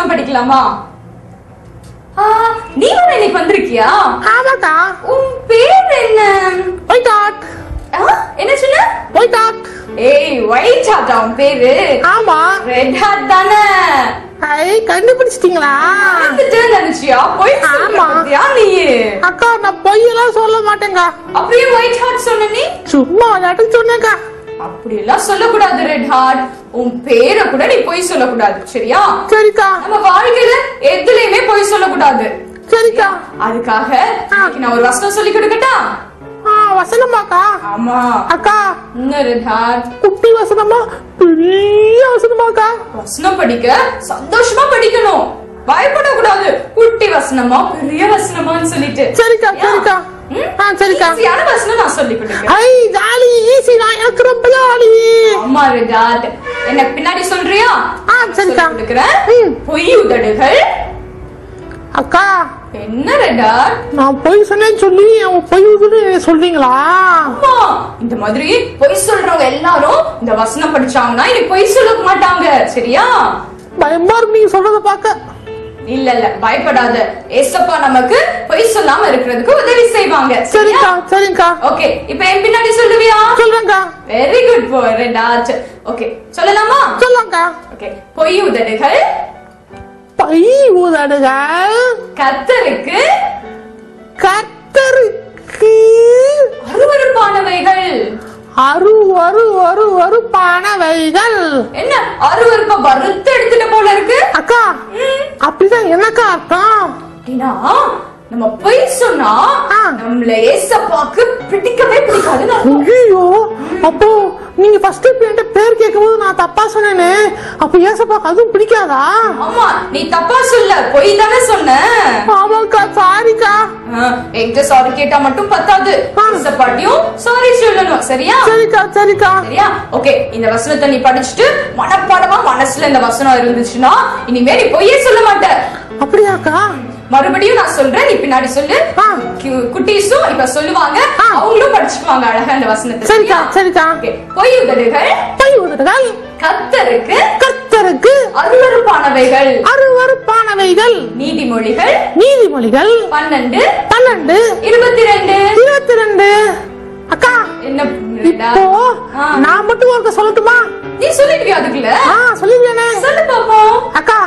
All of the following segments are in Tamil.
வசனம் படிக்கலாமா? நீ வேற இன்னைக்கு வந்திருக்கியா? ஆமாக்கா. உன் பேர் என்ன? White heart. என்ன சொன்ன? White heart. ஏய், ஒயிட் ஹார்ட் உன் பேரு? ஆமா. ரெட் ஹார்ட் தானே? கண்டுபிடிச்சிட்டீங்களா? நினைச்சியா? போய் சொல்றியா நீ? அக்கா நான் பொய்யெல்லாம் சொல்ல மாட்டேங்க. அப்படியே ஒயிட் ஹார்ட் சொன்ன நீ? சும்மா விளையாட்டு சொன்னேக்கா. அப்படி எல்லாம் சொல்லக்கூடாது ரெட் ஹார்ட். உன் பேரை கூட நீ பொய் சொல்லக்கூடாது, சரியா? சரிக்கா. நம்ம வாழ்க்கையில எதுலயுமே பொய் சொல்லக்கூடாது, சரிக்கா? அதுக்காக நான் ஒரு வசனம் சொல்லி கொடுக்கட்டா? வசனமாக்கா? ஆமா. அக்கா என்ன ரெட் ஹார்ட்? குட்டி வசனமா பெரிய வசனமாக்கா? வசனம் படிக்க சந்தோஷமா படிக்கணும், பயப்படக்கூடாது. குட்டி வசனமா பெரிய வசனமான்னு சொல்லிட்டு. சரிக்கா சரிக்கா. சரிக்கா. ஈஸியான வசனம் நான் சொல்லி கொடுக்கிறேன். ஐ ஜாலி ஈஸி, நான் எனக்கு ரொம்ப ஜாலி. அம்மா ரெட் ஹார்ட், என்ன பின்னாடி சொல்றியா? சரிக்கா. கொடுக்கிறேன். பொய் உதடுகள். அக்கா என்ன ரெட் ஹார்ட்? நான் பொய் சொன்னேன்னு சொல்லி அவன் பொய் சொல்றீங்களா? அம்மா, இந்த மாதிரி பொய் சொல்றவங்க எல்லாரும் இந்த வசனம் படிச்சாங்கன்னா இனி பொய் சொல்ல மாட்டாங்க, சரியா? பயமா இருக்கு நீங்க சொல்றத பாக்க. இல்ல இல்ல, பயப்படாத. ஏசப்பா நமக்கு பொய் சொல்லாம இருக்கிறதுக்கு உதவி செய்வாங்க, சரிக்கா? சரிக்கா. ஓகே, இப்போ என் பின்னாடி சொல்லுவியா? சொல்றேன்க்கா. வெரி குட் பாய் ரெட் ஹார்ட். ஓகே, சொல்லலாமா? சொல்லலாம்க்கா. ஓகே. பொய் உதடுகள். பொய் உதடுகள். கர்த்தருக்கு. கர்த்தருக்கு. அருவருப்பானவைகள். அருவருப்பானவைகள். என்ன அருவருப்ப வறுத்து எடுத்துட்ட போல இருக்கு? அக்கா அப்படிதான் என்னக்கா அர்த்தம்? அப்படின்னா நம்ம பொய் சொன்னா நம்மள ஏசப்பாக்கு பிடிக்கவே பிடிக்காது. ஐயோ, அப்போ நீங்க ஃபர்ஸ்ட் என்கிட்ட பேர் கேட்கும்போது நான் தப்பா சொன்னேனே, அப்ப ஏசப்பாக்கு அதுவும் பிடிக்காதா? ஆமா, நீ தப்பா சொல்ல, பொய் தானே சொன்ன. ஆமாக்கா, சாரிக்கா. என்கிட்ட சாரி கேட்டா மட்டும் பத்தாது, ஏசப்பாட்டியும் சாரி சொல்லணும், சரியா? சரிக்கா சரிக்கா. சரியா? ஓகே, இந்த வசனத்தை நீ படிச்சுட்டு மனப்பாடமா மனசுல இந்த வசனம் இருந்துச்சுன்னா இனிமே நீ பொய்யே சொல்ல மாட்ட. அப்படியாக்கா? மறுபடியும் நான் சொல்றேன், நீ பின்னாடி சொல்லு. குட்டீஸும் இப்ப சொல்லுவாங்க, அவங்களும் படிச்சுக்குவாங்க அழகா இந்த வசனத்தை. சரிக்கா சரிக்கா. பொய் உதடுகள். பொய் உதடுகள். கர்த்தருக்கு. கர்த்தருக்கு. அருவருப்பானவைகள். அருவருப்பானவைகள். நீதிமொழிகள். நீதிமொழிகள் 12 12 22 22. அக்கா என்ன இப்போ நான் மட்டும் ஒருக்க சொல்லட்டுமா? நீ சொல்லிட்டியா அதுக்குள்ள? சொல்லிடுவேனே. சொல்லு பாப்போம். அக்கா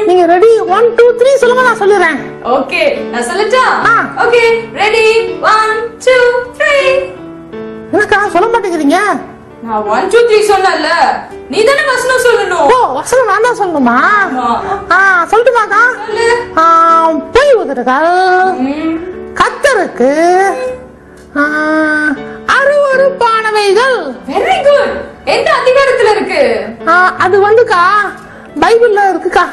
நீங்க ரெடி? 1 2 3 சொல்லுங்க, நான் சொல்லிடுறேன். ஓகே, நான் சொல்லட்டா? Okay, ready 1 2 3. என்னக்கா சொல்ல மாட்டேங்கிறீங்க? நான் 1 2 3 சொன்னல, நீ தானே வசனம் சொல்லணும். ஓ, வசனம் நான் தான் சொல்லணுமா? சொல்லட்டுமாக்கா? பொய் உதடுகள். கர்த்தருக்கு. அருவருப்பானவைகள். Very good. எந்த அதிகாரத்துல இருக்கு? அது வந்துக்கா பைபிள்ல இருக்குக்கா.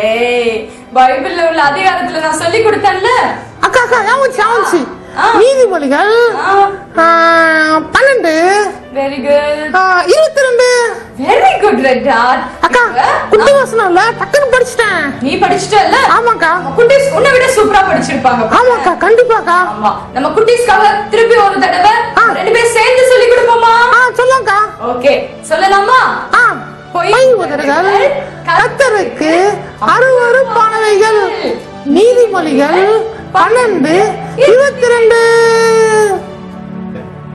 ஏய், பைபிள்ல உள்ள அதிகாரத்துல நான் சொல்லி கொடுத்தேன்ல. அக்கா அக்கா யாவுச்சு. நீதிமொழிகள் 12. Very good. 22. Very good red heart. அக்கா குட்டி வசனம் இல்ல, டக்குனு படிச்சிட்டேன். நீ படிச்சிட்டல்ல? ஆமாக்கா. குட்டீஸ் உன்னை விட சூப்பரா படிச்சிருப்பாங்க. ஆமாக்கா, கண்டிப்பாக்கா. ஆமா, நம்ம குட்டீஸ்க்காக திருப்பி ஒரு தடவை ரெண்டு பேரும் சேர்ந்து சொல்லி கொடுப்போமா? சொல்லலாம்க்கா. ஓகே, சொல்லலாமா? பொய் உதடுகள். கர்த்தருக்கு அருவருப்பானவைகள். நீதிமொழிகள் 12 22.